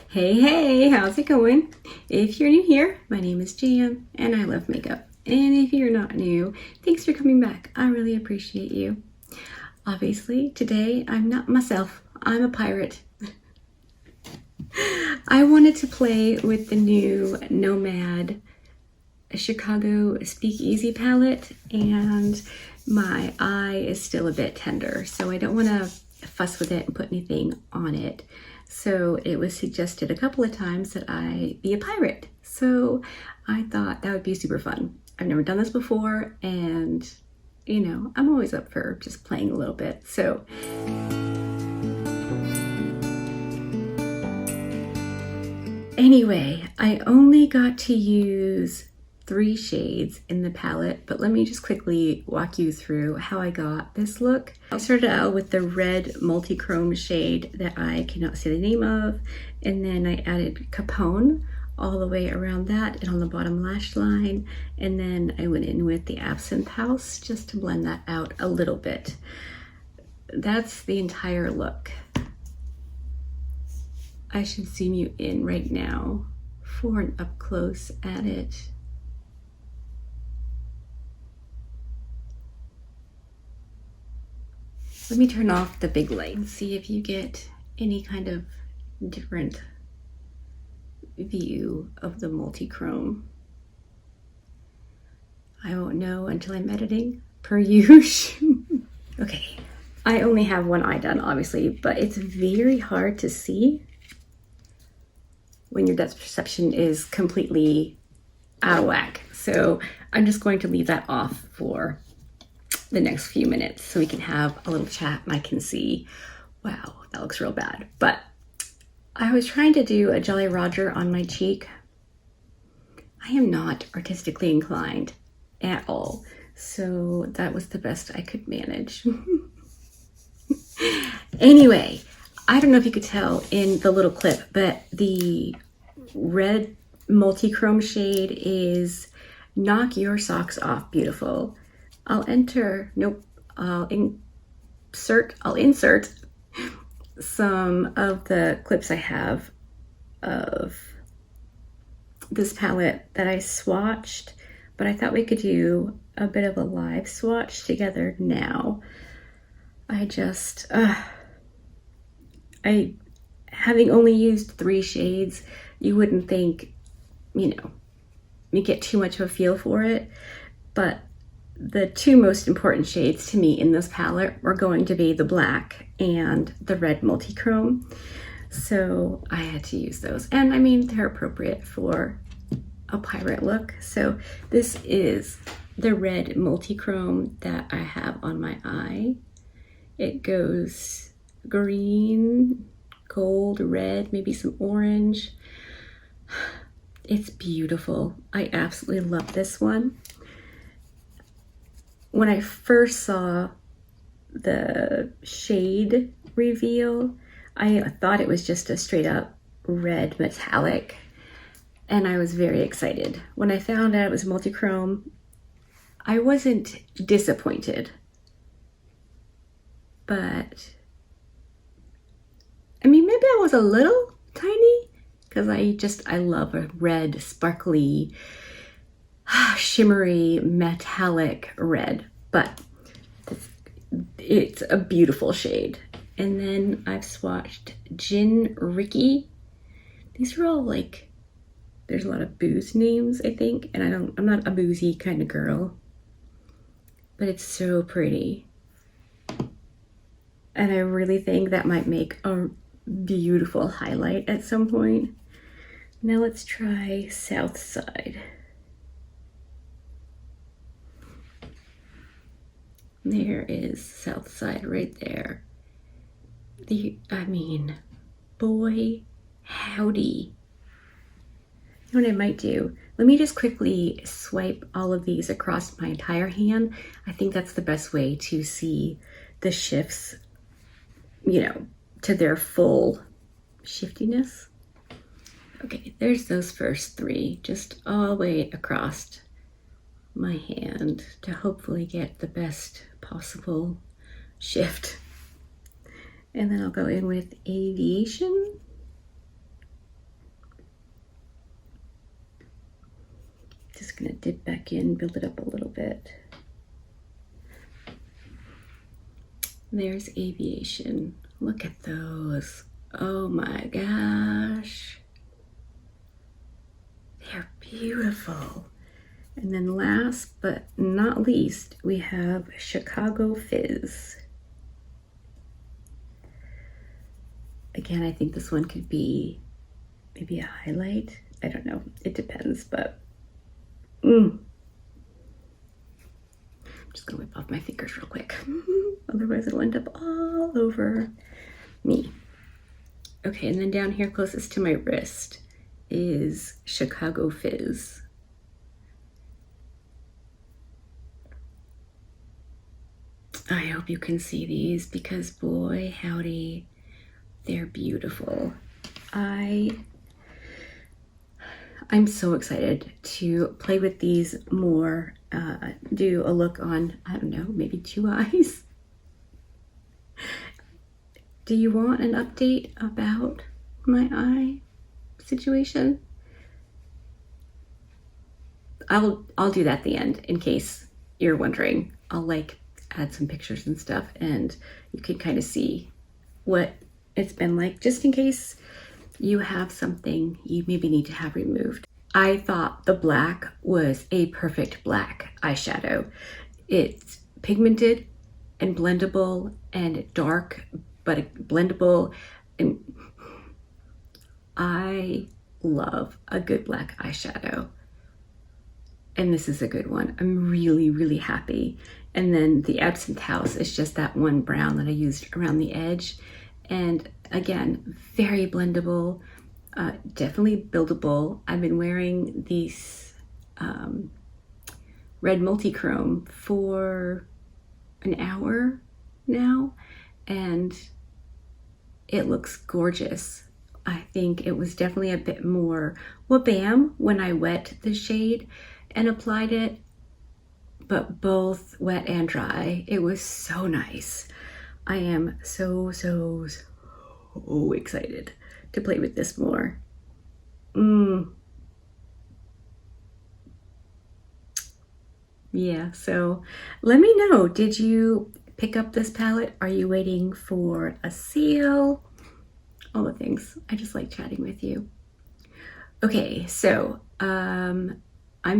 Hey, how's it going? If you're new here, my name is Jan and I love makeup. And if you're not new, thanks for coming back. I really appreciate you. Obviously, today I'm not myself. I'm a pirate. I wanted to play with the new Nomad Chicago Speakeasy palette, and my eye is still a bit tender, so I don't want to fuss with it and put anything on it. So it was suggested a couple of times that I be a pirate. So I thought that would be super fun. I've never done this before, and you know, I'm always up for just playing a little bit. So anyway, I only got to use 3 shades in the palette, but let me just quickly walk you through how I got this look. I started out with the red multi-chrome shade that I cannot say the name of, and then I added Capone all the way around that and on the bottom lash line, and then I went in with the Absinthe House just to blend that out a little bit. That's the entire look. I should zoom you in right now for an up close at it. Let me turn off the big light and see if you get any kind of different view of the multi-chrome. I won't know until I'm editing, per usual. Okay, I only have one eye done, obviously, but it's very hard to see when your depth perception is completely out of whack. So I'm just going to leave that off for the next few minutes so we can have a little chat and I can see, wow, that looks real bad. But I was trying to do a Jolly Roger on my cheek. I am not artistically inclined at all, so that was the best I could manage. Anyway, I don't know if you could tell in the little clip, but the red multi-chrome shade is Knock Your Socks Off Beautiful. I'll insert some of the clips I have of this palette that I swatched, but I thought we could do a bit of a live swatch together now. Having only used 3 shades, you wouldn't think, you know, you get too much of a feel for it, but the 2 most important shades to me in this palette were going to be the black and the red multi-chrome. So I had to use those. And I mean, they're appropriate for a pirate look. So this is the red multi-chrome that I have on my eye. It goes green, gold, red, maybe some orange. It's beautiful. I absolutely love this one. When I first saw the shade reveal, I thought it was just a straight up red metallic, and I was very excited. When I found out it was multi-chrome, I wasn't disappointed, but I mean, maybe I was a little tiny because I love a red, sparkly, shimmery metallic red, but it's a beautiful shade. And then I've swatched Gin Ricky. These are all like, there's a lot of booze names, I think, and I'm not a boozy kind of girl, but it's so pretty. And I really think that might make a beautiful highlight at some point. Now let's try South Side. There is South Side right there. I mean, boy, howdy. You know what I might do? Let me just quickly swipe all of these across my entire hand. I think that's the best way to see the shifts, you know, to their full shiftiness. Okay, there's those first 3, just all the way across my hand to hopefully get the best possible shift. And then I'll go in with Aviation. Just gonna dip back in, build it up a little bit. There's aviation. Look at those. Oh my gosh. They're beautiful. And then last but not least, we have Chicago Fizz. Again, I think this one could be maybe a highlight. I don't know. It depends, but I'm just gonna whip off my fingers real quick. Otherwise it'll end up all over me. Okay, and then down here closest to my wrist is Chicago Fizz. I hope you can see these because boy howdy, they're beautiful. I'm so excited to play with these more, do a look on, I don't know, maybe 2 eyes. Do you want an update about my eye situation? I'll do that at the end in case you're wondering. I'll like add some pictures and stuff and you can kind of see what it's been like just in case you have something you maybe need to have removed. I thought the black was a perfect black eyeshadow. It's pigmented and blendable and dark, but blendable. And I love a good black eyeshadow. And this is a good one. I'm really, really happy. And then the Absinthe House is just that one brown that I used around the edge. And again, very blendable, definitely buildable. I've been wearing these red multi-chrome for an hour now, and it looks gorgeous. I think it was definitely a bit more wha-bam when I wet the shade and applied it, but both wet and dry, it was so nice. I am so excited to play with this more. Yeah, so let me know, did you pick up this palette? Are you waiting for a sale? All the things. I just like chatting with you. Okay, so I'm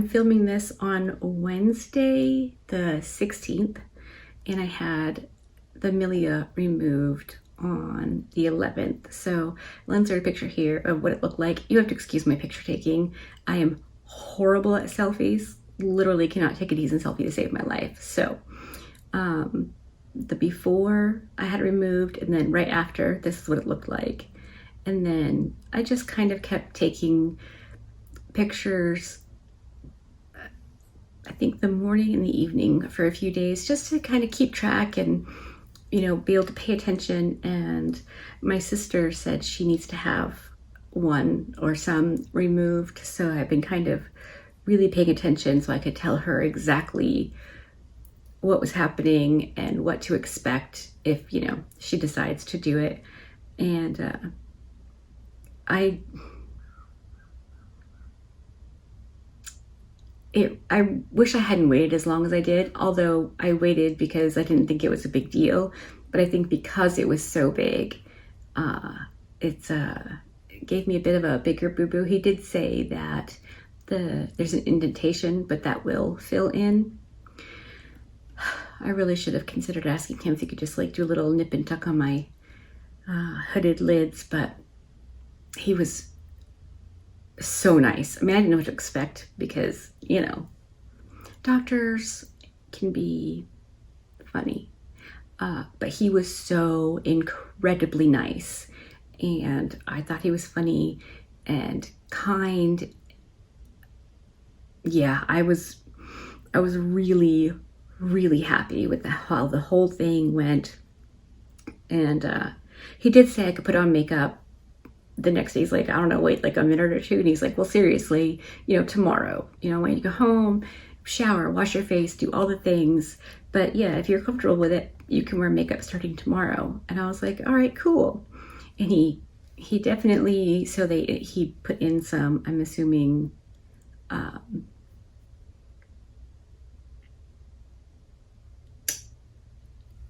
filming this on Wednesday the 16th, and I had the milia removed on the 11th. So I'll insert a picture here of what it looked like. You have to excuse my picture taking. I am horrible at selfies. Literally cannot take a decent selfie to save my life. So the before I had it removed, and then right after, this is what it looked like. And then I just kind of kept taking pictures, I think the morning and the evening for a few days, just to kind of keep track and, you know, be able to pay attention. And my sister said she needs to have one or some removed. So I've been kind of really paying attention so I could tell her exactly what was happening and what to expect if, you know, she decides to do it. And I wish I hadn't waited as long as I did, although I waited because I didn't think it was a big deal. But I think because it was so big, it gave me a bit of a bigger boo-boo. He did say that there's an indentation, but that will fill in. I really should have considered asking him if he could just like do a little nip and tuck on my hooded lids, but he was so nice. I mean, I didn't know what to expect because, you know, doctors can be funny, but he was so incredibly nice, and I thought he was funny and kind. Yeah, I was really, really happy with how the whole thing went. And he did say I could put on makeup the next day. He's like, I don't know, wait like a minute or two. And he's like, well, seriously, you know, tomorrow, you know, when you go home, shower, wash your face, do all the things. But yeah, if you're comfortable with it, you can wear makeup starting tomorrow. And I was like, all right, cool. And he definitely, so he put in some, I'm assuming,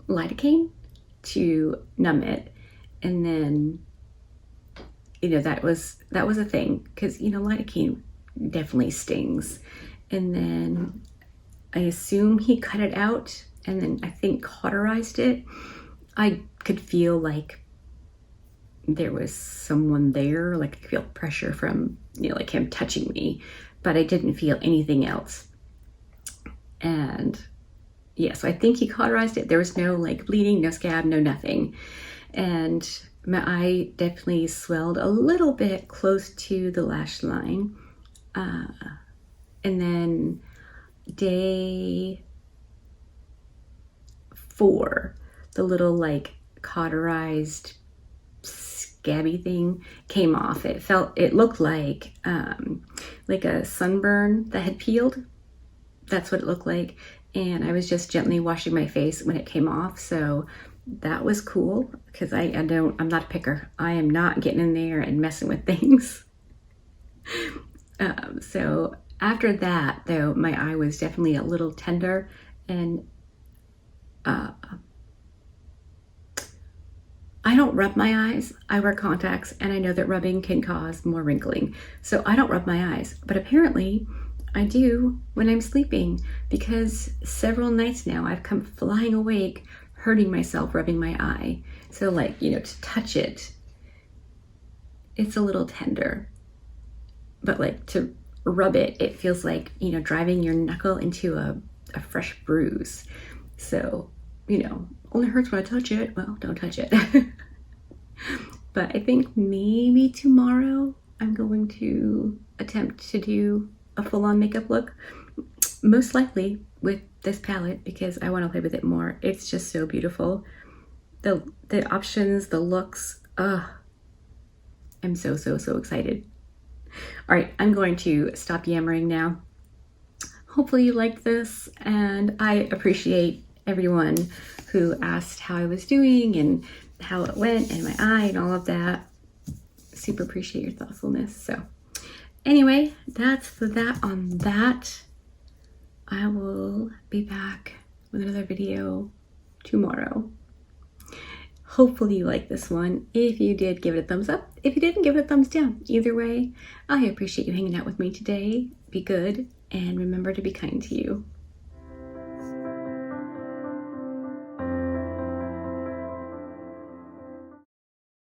lidocaine to numb it. And then, you know, that was a thing, because, you know, lidocaine definitely stings. And then I assume he cut it out and then I think cauterized it. I could feel like there was someone there, like I could feel pressure from, you know, like him touching me, but I didn't feel anything else. And yeah, so I think he cauterized it. There was no like bleeding, no scab, no nothing. And my eye definitely swelled a little bit close to the lash line. And then day 4, the little like cauterized scabby thing came off. It looked like a sunburn that had peeled. That's what it looked like. And I was just gently washing my face when it came off. So that was cool, because I'm not a picker. I am not getting in there and messing with things. So after that, though, my eye was definitely a little tender, and I don't rub my eyes. I wear contacts, and I know that rubbing can cause more wrinkling. So I don't rub my eyes, but apparently I do when I'm sleeping, because several nights now I've come flying awake, hurting myself, rubbing my eye. So like, you know, to touch it, it's a little tender, but like to rub it, it feels like, you know, driving your knuckle into a fresh bruise. So, you know, only hurts when I touch it. Well, don't touch it. But I think maybe tomorrow I'm going to attempt to do a full-on makeup look, most likely with this palette, because I want to play with it more. It's just so beautiful. The options, the looks, I'm so excited. All right, I'm going to stop yammering now. Hopefully you liked this, and I appreciate everyone who asked how I was doing and how it went and my eye and all of that. Super appreciate your thoughtfulness. So anyway, that's that on that. I will be back with another video tomorrow. Hopefully you liked this one. If you did, give it a thumbs up. If you didn't, give it a thumbs down. Either way, I appreciate you hanging out with me today. Be good, and remember to be kind to you.